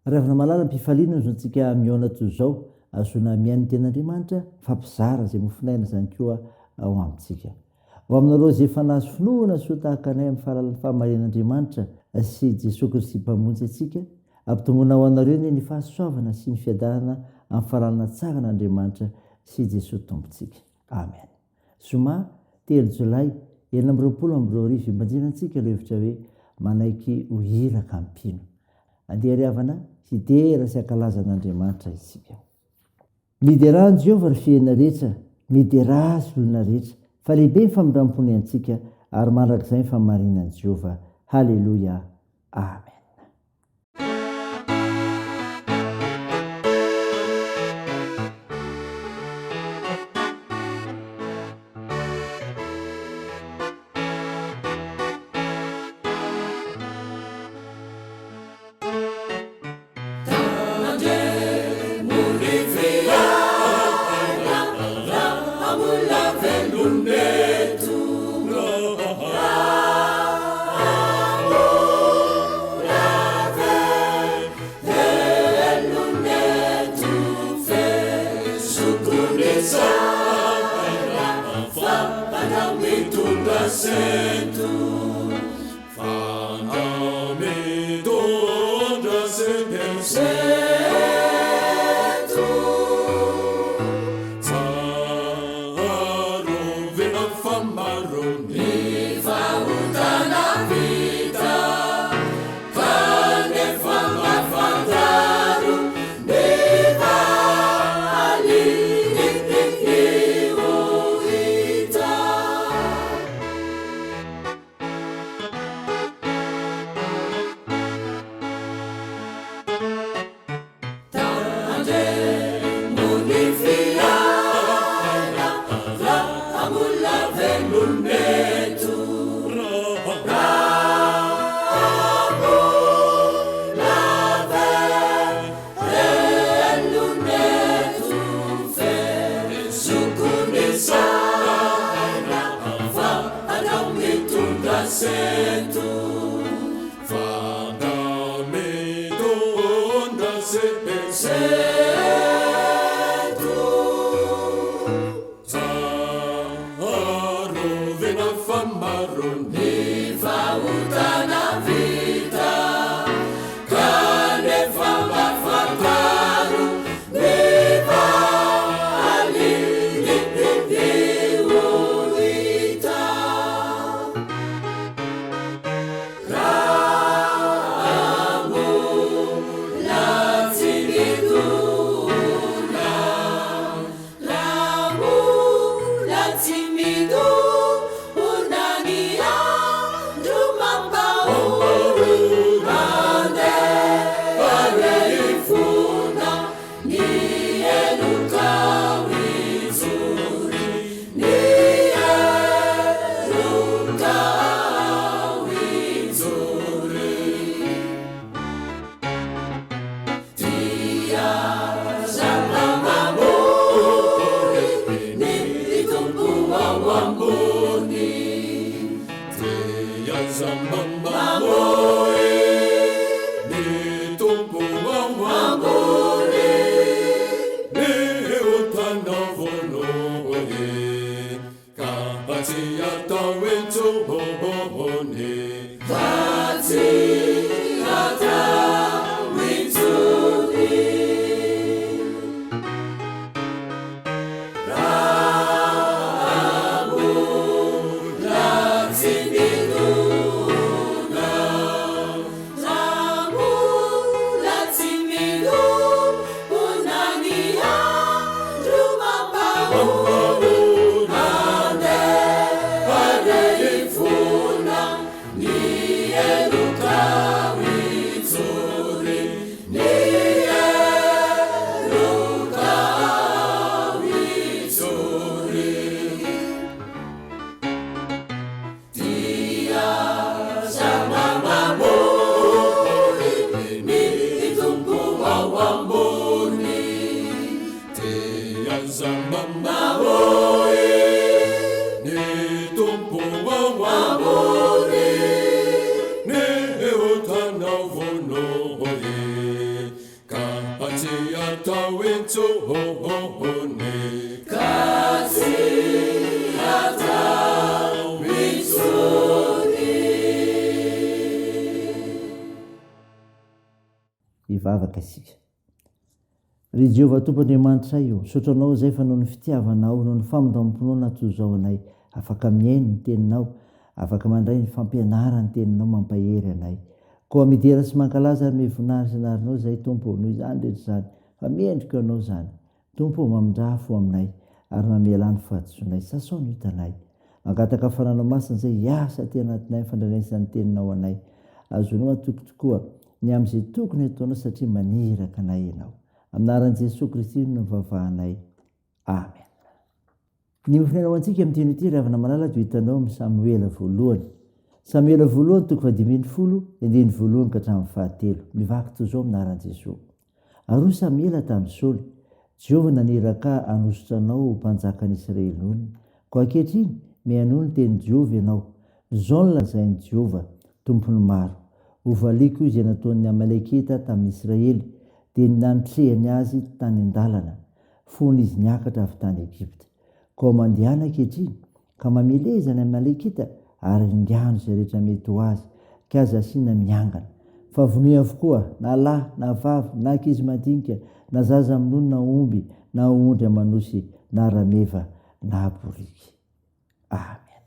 Ravina malala mpifaliana zontsika miona toy zao azona miain'ny ten'andriamanitra fampizara zay mofinaina zany koa ao amintsika. Ho aminareo zay efa nahazo finoana soa tahaka anay amin'ny fahalalany fahamarin'Andriamanitra sy Jesosy Kristy mpamonjy atsika, ampitombona ho anareo ny fahasoavana sy ny fiadanana amin'ny fahalalana tsara n'Andriamanitra sy Jesosy tompontsika. Amen. Zoma 3 Jolay 2020 ibanjirantsika ilay hevitra hoe manaiky ho hiraka ampino. Andeha riavana sy dera sy ankalaza an'Andriamanitra isika. Miderany Jehovah ry fiaina rehetra, miderazy olona rehetra, fa lehibe ny famindram-pony antsika ary mandrakizay ny famarinan'i Jehovah. Halleluja. Amen. hivavaka isika. Ry Jehovah Tompoandriamanitra io, sotranao zay fa noho ny fitiavanao, noho ny famondram-ponao natoy zao anay, afaka miaino ny teninao, afaka mandray ny fampianara ny teninao mampahery anay. Koa midera sy mankalaza ary mivonary narinao zay Tompo, noho izany rehetra zany, fa miendrika anao zany. Tompo mamindrafo aminay ary mamelany fahatsoanay, sasao ny hitanay. Mangataka fananao masina zay hiasa ty anatinay fandraisany teninao anay. Azonao atoky tokoa ny am'izay tokony ataonao satria maniraka anay ianao. Aminaran'i Jesosy Kristy no vavahanay. Amen. Ny ofinainao antsika amin'ity noty ravina malala dia hitanao amin'ny Samuela voalohany. Samuela voalohany 2:10 ka hatramin'ny 7. Mivaky toy izao aminaran'i Jesosy. Ary Samuela tamin'ny Saoly, Jehovah naniraka anosotra anao mpanjakan'ny Israely olona. Ko ankehitriny mihaino ny teny Jehovah ianao. Zao no lazain'i Jehovah, tompony maro. Hovaliako izay nataon'ny Amalekita tamin'ny Israely, dia nanitrehany azy tany an-dalana, fony izy niakatra avy tany Egypta. Ko mandehana ankehitriny ka mamileza ny Amalekita ary ringiano izay rehetra mety ho azy, ka aza asiana miangana. Fa vonoy avokoa na lahy na vavy na ankizy madinika na zaza minono na omby na ondry amanosy na rameva na boriky. Amen.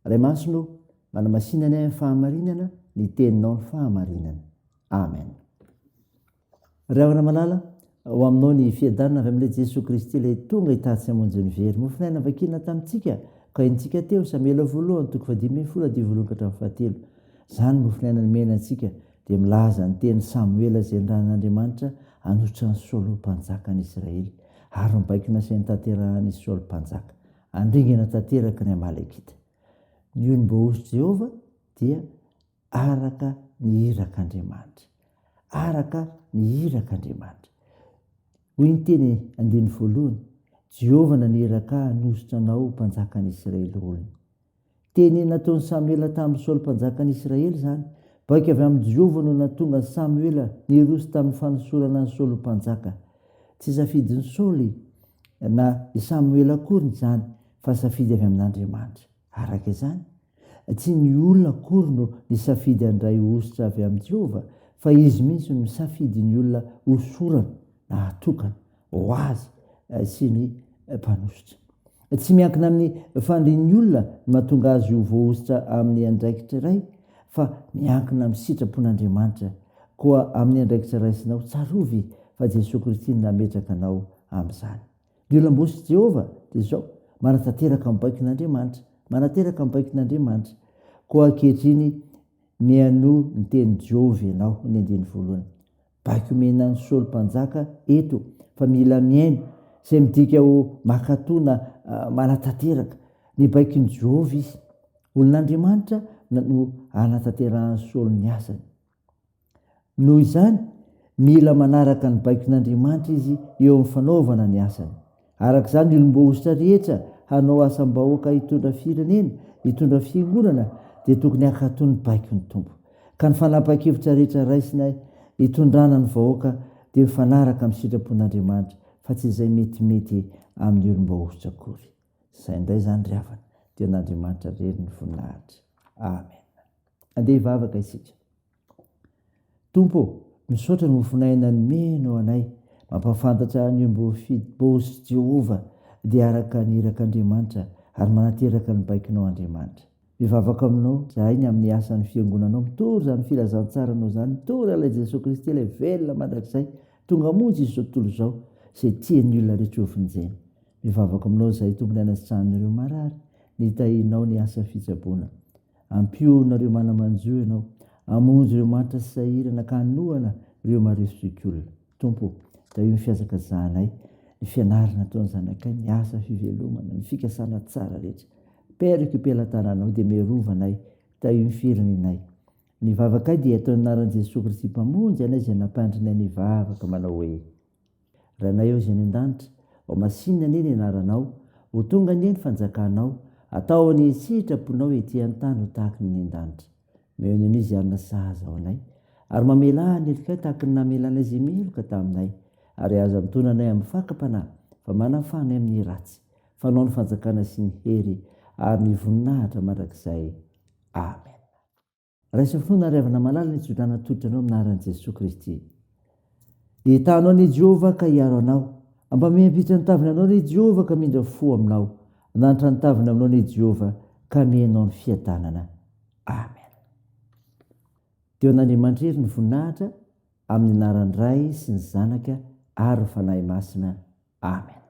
Ray masino, manamasinana amin'ny fahamarinana, ny teninao ny fahamarinana. Amen. Ravina malala, ho aminao ny fiadanana avy amin'ilay Jesosy Kristy ilay tonga hitady sy hamonjy ny very. Mofinaina vakina tamintsika ka intsika teo Samuela voalohany 5:10-7. Zany mofinaina ny menantsika dia milaza ny teny Samuela izay nran'Andriamanitra anosotra ny Saoly mpanjaka ny Israely ary mibaikina sain'ny tanterahany Saoly mpanjaka, andringana tanteraka ny Amalekita. Ny onim-boahosy Jehovah dia araka ny irak'Andriamanitra. Araka ny irak'Andriamanitra. Hoy ny teny 1:1, Jehovah naniraka anosotra anao mpanjakan'ny Israely olona. Teny nataon'ny Samuela tamin'ny Saoly mpanjakan'ny Israely zany, baika avy amin'ny Jehovah no natonga Samuela niroso tamin'ny fanosorana ny Saoly mpanjaka. Tsy safidin'ny Saoly na Samuela akory zany, fa safidy avy amin'Andriamanitra. Araka izany, tsy ny olona akory no nisafidy handray ositra avy amin'ny Jehovah, fa izy mihitsy no safidy ny olona hosorana na hatokana ho azy sy ny mpanositra. Tsy miankina amin'ny fandrin'ny olona ny mahatonga azy ho voahositra amin'ny andraikitra iray, fa miankina amin'ny sitrapon'Andriamanitra. Koa amin'ny andraikitra raisinao tsarovy fa Jesosy Kristy nametraka anao amin'izany. Ny olam-boasy Jehovah dia zao, manatanteraka mibaikin'Andriamanitra, manateraka mibaikin'Andriamanitra. Koa ankehitriny mihaino ny teny Jehovah ianao, ny 1:. Baiko mena ny Saoly mpanjaka eto, fa mila miaino izay midika ho makatona manatanteraka ny baikin'ny Jehovah izy. Olon'Andriamanitra no anatanterahany Saoly ny asany. Noho izany mila manaraka ny baikin'Andriamanitra izy eo amin'ny fanaovana ny asany. Araka izany ny olom-boahositra rehetra hanao asam-bahoaka hitondra firenena, hitondra fiangonana, dia tokony hakatony baikin'ny Tompo. Ka ny fanapa-kevitra rehetra raisina hitondrana ny vahoaka dia mifanaraka amin'ny sitrapon'Andriamanitra, fa tsy izay metimety amin'ny olom-bahosotra akory. Izay indray zany ry havana, dia n'Andriamanitra rery ny voninahitra. Amen. Andeha hivavaka isika. Tompo, misaotra ny mofinaina ny menao anay, mampafantatra ny ombom-boahosy Jehovah dia araka ny irak'Andriamanitra ary manateraka ny baikinao Andriamanitra. Mivavaka aminao zahay ny amin'ny asan'ny fiangonanao, mitory zany filazantsaranao zany, mitory alay Jesosy Kristy ilay velona mandrakizay, tonga monjy izy zao tontolo zao, izay tian'ny olona rehetra ho vonjeny. Mivavaka aminao zahay tompony anasitrahan'ireo marary, nitahinao ny asa fitsaboana. Ampionareo manamanjo ianao, amonjy ireo manitra sy sahirana ka hanohana ireo maresoky olona. Tompo, da io ny fiazaka zanay, ny fianarana ataon'ny zanakay, ny asa fivelomana, ny fikasana tsara rehetra. Periko am-pelantananao dia miarovanay, da io ny firenenay. Ny vavakay dia ataon'ny anaran'i Jesosy Kristy mpamonjy anay izay nampandrinay ny vavaka manao hoe: Ranay ao izay ny an-danitra, ao masinina anie ny anaranao, ho tonga anie ny fanjakanao, atao any sitraponao ety an-tany ho tahaka ny an-danitra. Mehony an'izy arina sahaza ao anay, ary mamela ny elikay tahaka ny namelana izy meloka taminay, ary aza mitonanay amin'ny fakapanahy, fa manafanay amin'ny ratsy, fanao ny fanjakana sy ny hery, ary ny voninahitra mandrakizay. Amen. raisa finoana riavana malala ny tsodrana totranao aminaran'i Jesosy Kristy. Hitanao ny Jehovah ka hiaro anao, ampamiampitra ny taviny anao ny Jehovah ka mindra fo aminao, nanitra ny taviny aminao ny Jehovah ka mihainao ny fiadanana. Amen. Teo an'Andriamanitra ery ny voninahitra amin'ny anaran'ny Ray sy ny Zanaka ary ny fanahy masina. Amen.